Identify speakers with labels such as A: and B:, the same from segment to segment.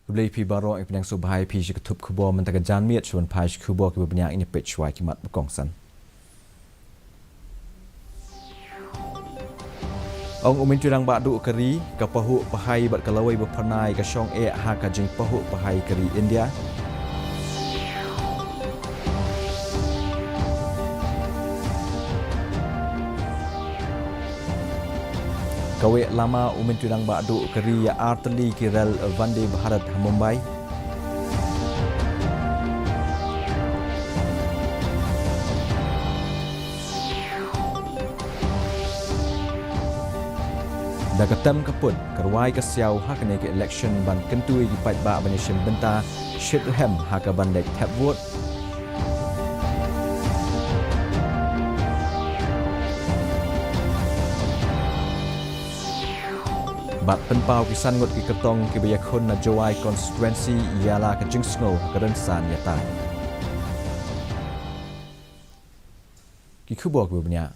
A: Beli pi barok yang pedang subhai pi ketup kubur mentaka janmiat cuan pai kubur ke banyak ini pecwai kimat berkongsan. Ong umin curang bakdu keri ke pahuk pahai bat kalawai berpernai ke syong ha ka jing pahuk pahai keri India. Kawek lama umin curang bakdu keri ya arteli kirel Vande Bharat Mumbai. Dah ketem keput kerwai ke siau hak ke election ban kentui di pat ba banishim benta Shitham hak ke bandek tap vote. Bat penpau kisan ngot ki ketong ki bayakon na jawai constituency ialah ke jingsno ke rensan yata. Ki kubur ke banyak.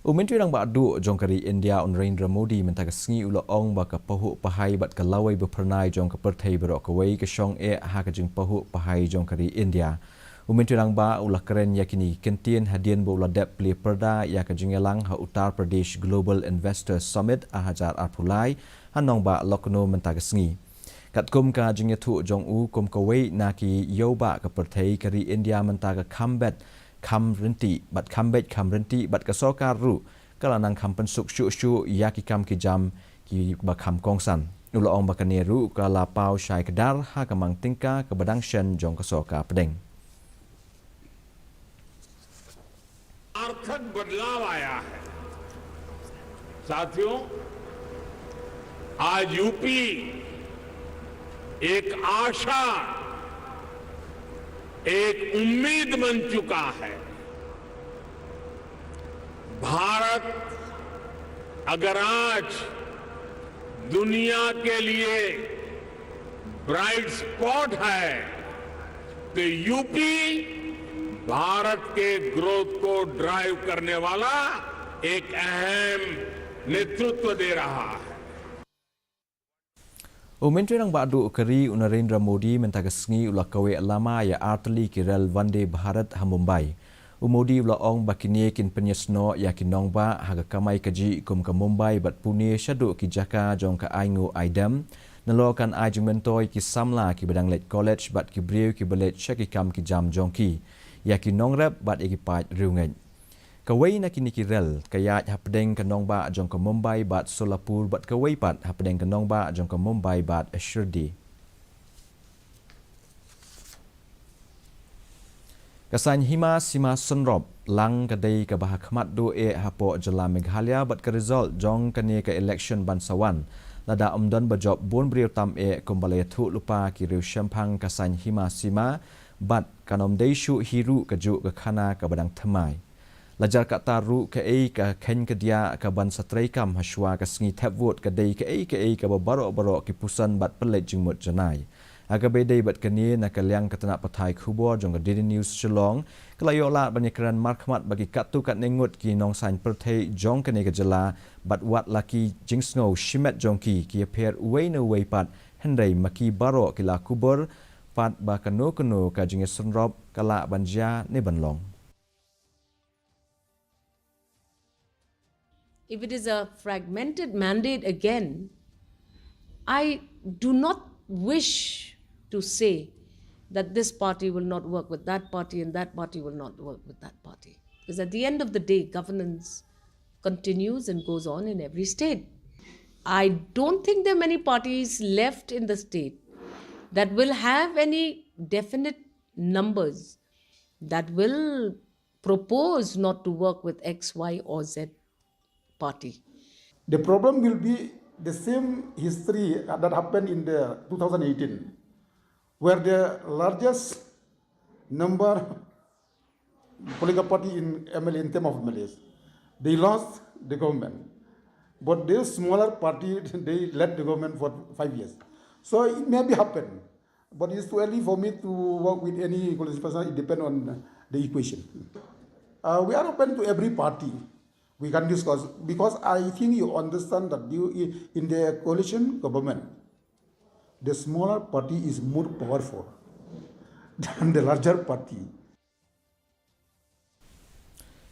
A: Menteri Rang Bakdu jongkari India Narendra Modi mentaka sengi ula ong ba ka pahuk pahai bat ka lawai berpernai jong ka pertai berok kawai ke syong ha ka jing pahuk pahai jongkari India. Menteri Rang Ba ulah keren yakini kentien hadian bo ulah dep pli perda ya ka jingelang ha Uttar Pradesh Global Investor Summit ahajar arpulai hanong ba lokno mentaka sengi. Kat kum ka jingya tu jong u kum kawai na ki yo ba ka pertai kari India mentaka comeback kam renti bat kasokar ru kalanang kam pensuk syu yaki kam ki jam ki bakam kongsan ula ong bakaneru kala pau syai kedar ha kamang tingka ke badang shen jong kasoka pedeng.
B: आर्थिक बदलाव आया है साथियों आज यूपी एक आशा एक उम्मीद बन चुका है भारत अगर आज दुनिया के लिए ब्राइट स्पॉट है तो यूपी भारत के ग्रोथ को ड्राइव करने वाला एक अहम नेतृत्व दे रहा है.
A: Menteri Rang Bakdu keri Narendra Modi mentaka sengi ulah kawek lama ya arteli kirel Vande Bharat Mumbai. Modi ulah ong bakini kin penyesno ya kinong ba haga kamai kaji kum ke Mumbai bat Pune syadu ki jaka jong ka aingu aidam nalokan ajung mentoi ki samla ki badang let college bat ki briu ki belet syakikam ki jam jongki ya kinong rap bat ekipat riungen. Kawai na kini kirel kaya hapdeng kanong ba jong ke Mumbai bat Solapur bat kawai pat hapdeng kanong ba jong ke Mumbai bat Shirdi. Kasan hima sima sunrop lang kadai ke bahakmat do hapo jela Meghalaya bat ke result jong kani ke election bansawan lada umdon bajob bon briu tam kumbalaya tu lupa ki riu syampang kasan hima sima bat kanom deishu hiru keju ke khana ke badang temai. Lajar kat taru ke ken ke dia ke ban satraikam haswa ke sengi tap vote ke dei ke barok-barok ki pusan bat pelet jingmut janai. Aga bedai bat keni na kaliang ketenak patai kubur jong ke Daily News Shillong kelayo lat banyakeran markmat bagi katu kat nengut ki nong sain pertai jong keni ke jela bat wat laki jingsno shimet jongki ki appear uwei na uwei pat hendai maki barok ki la kubur pat ba kano ka jinge sunrop kala banja ne banlong.
C: If it is a fragmented mandate again, I do not wish to say that this party will not work with that party and that party will not work with that party. Because at the end of the day, governance continues and goes on in every state. I don't think there are many parties left in the state that will have any definite numbers that will propose not to work with X, Y or Z party.
D: The problem will be the same history that happened in the 2018, where the largest number political party in MLA in terms of MLAs, they lost the government. But the smaller party, they led the government for 5 years. So it may be happen, but it's too early for me to work with any political person. It depends on the equation. We are open to every party. We can discuss, because I think you understand that you in the coalition government, the smaller party is more powerful than the larger party.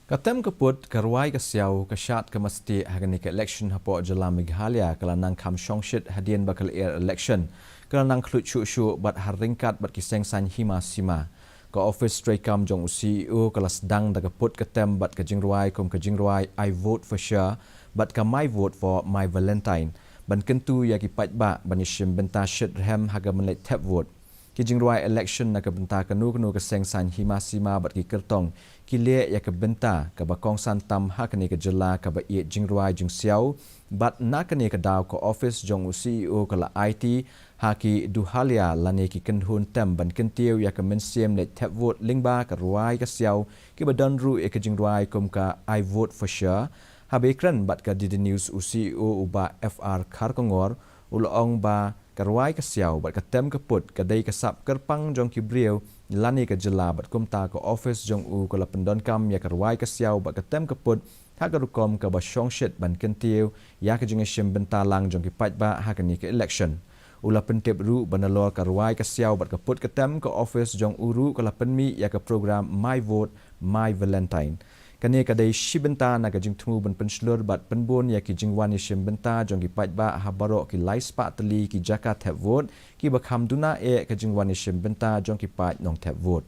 A: Katem keput karuai kesiau kesyat kemesti hagani ke election hapo jala Meghalaya kelanang kam shongshit hadian bakal air election kelanang klut syu bat haringkat bat kiseng san hima sima ke office stray kam jong CEO kelas dang da keput ketem bat kejingruai kom kejingruai I vote for sure bat ka my vote for my Valentine ban kentu ya ki patba ban yishim benta shit hem haga menlet tap vote kejingruai election na kebenta kenu keseng san hima sima bat ki kertong kile ya kebenta ke bakong santam hakani ke jela ke ba ye jingruai jing siau bat nakani ke daw ko office jong CEO kala IT haki duhalia lane ki kenhun tem ban kentiu ya ke mensiem le tap vote lingba ke ruai ke siau ki badan ru e ke jingruai kom ka I vote for sure habe kran bat ka did news CEO uba FR Kharkongor ulong ba karuai ke siau bat ketem keput kadai kesap kerpang jong kibriu lani ke jela bat kumta ke office jong u kala pendon kam ya karuai ke siau bat ketem keput hagarukom ke ba shongshit ban kentiu ya ke jing shim bentalang jong ki patba hakani ke election ula pentep ru banalor karuai ke siau bat keput ketem ke office jong uru kala penmi ya ke program my vote my Valentine kani kadai shibenta na kajing tmu ban penslur bat penbon ya ki jingwan yishim benta jong ki patba habaro ki lais pa tali ki jaka tap vote ki bakham duna e kajingwan yishim benta jong ki pat nong tap vote.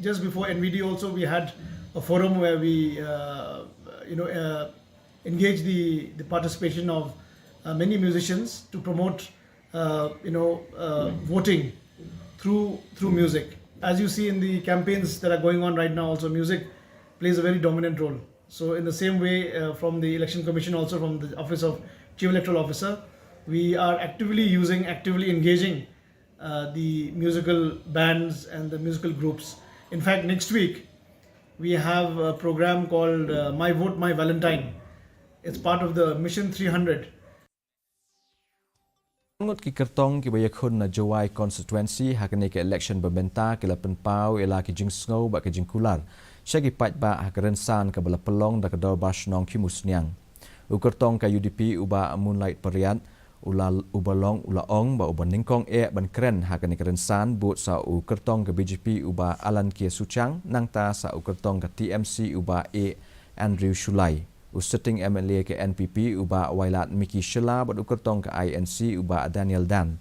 E: Just before NVD also we had a forum where we engage the participation of many musicians to promote voting through music. As you see in the campaigns that are going on right now, also music plays a very dominant role. So in the same way from the Election Commission, also from the Office of Chief Electoral Officer, we are actively engaging the musical bands and the musical groups. In fact, next week we have a program called My Vote, My Valentine. It's part of the Mission 300.
A: Ngot ki kertong ki baya khun na Jawai constituency hakani ke election berbenta ke lapen pau ela ki jing snow ba ke jing kular syagi pat ba hakaran san ke bala pelong da ke dor basnong ki musniang u kertong ka UDP uba moonlight periat ubalong ulaong ba uban ningkong e ban kren hakani keren san but sa u kertong ke BJP uba Alan Kia Suchang nangta sa u kertong ke TMC uba A Andrew Shulai sitting MLA ke NPP uba Wailat Miki Shela bat ukertong ke INC uba Daniel Dan.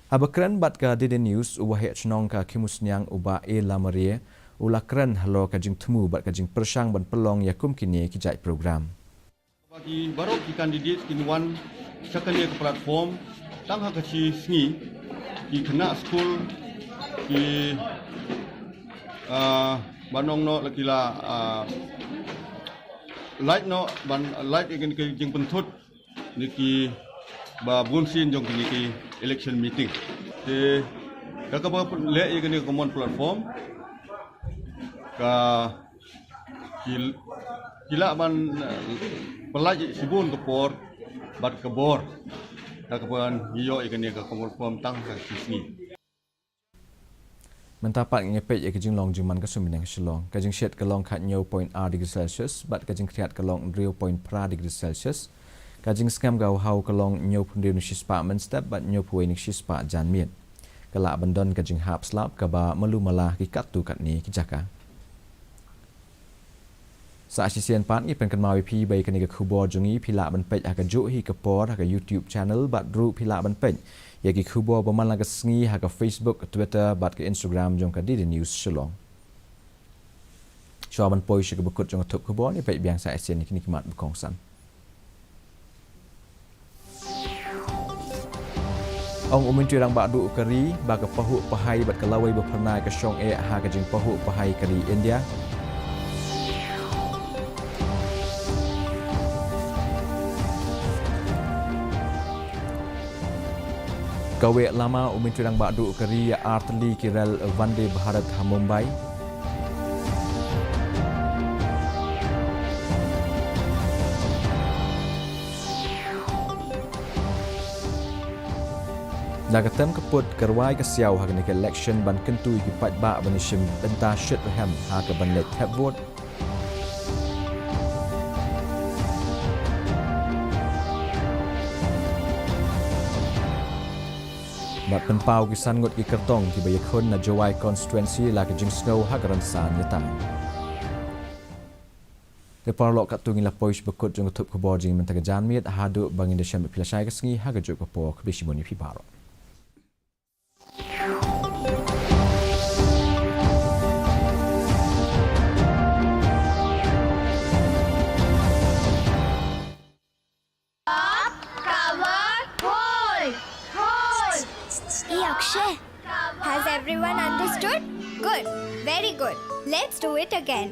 A: Abakran bat ke Dede News uba hek chnong ke Kimusnyang uba A Lamarie ulakran halo kajing temu bat kajing persang ban pelong yakum kini kijai program.
F: Bagi baru ki kandidat kinuan sekali ke platform tang hak keci sngi ki kena school ki banong no lakila light no ban light igen ke jing pentut niki ba bunsin jong ki election meeting te ka ba le igen ke common platform ka kila ban pelaj sibun ke por bat ke bor ka ban yo igen ke common platform tang ka sini
A: Mentapat ngepet ya kajing long juman kasuminang shilong kajing shed kalong kat nyo point R degree Celsius bat kajing kriat kalong 0.pra degree Celsius kajing skam gau hau kalong nyo pundir nushis pa menstep bat nyo puwe nushis pa jan miet kala abandon kajing hap slap kaba melu malah ki katu kat ni kijaka sa asisian pan i penkan mawi pi bai kani ka khubor jungi phila ban pej aka jo hi ka por aka YouTube channel bat ru phila ban pej yagi khubor baman laga sngi ha ka Facebook, Twitter, bat ke Instagram jong ka Dede News Shillong. Shaban poi shi ka bekut jong tup khubor ni pek biang sa ASEAN ni kini kimat bekong san. Ong umin tu rang bak du kari ba ka pahu pahai bat ka lawai berpernai ka syong ha ka jing pahu pahai kari India. Kawe lama umin tudang bakdu keri artli kirel Vande Bharat ha Mumbai. Nagatem keput kerwai ke siau ha ke election ban kentui ki pat ba ban shim benta shit ham ha ke ban let tap vote. Mat penpau kisan ngot ki kertong ki bayakun na jawai constituency la ke jing snow hagaran san yatan. Ke parlok kat tungin la pois bekut jong tup kubor jing mentaga janmit hadu bangin de syam pilasai ke sengi hagajuk papo ke bisimoni pi baro.
G: Hey Akshay, has everyone understood? Good, very good. Let's do it again.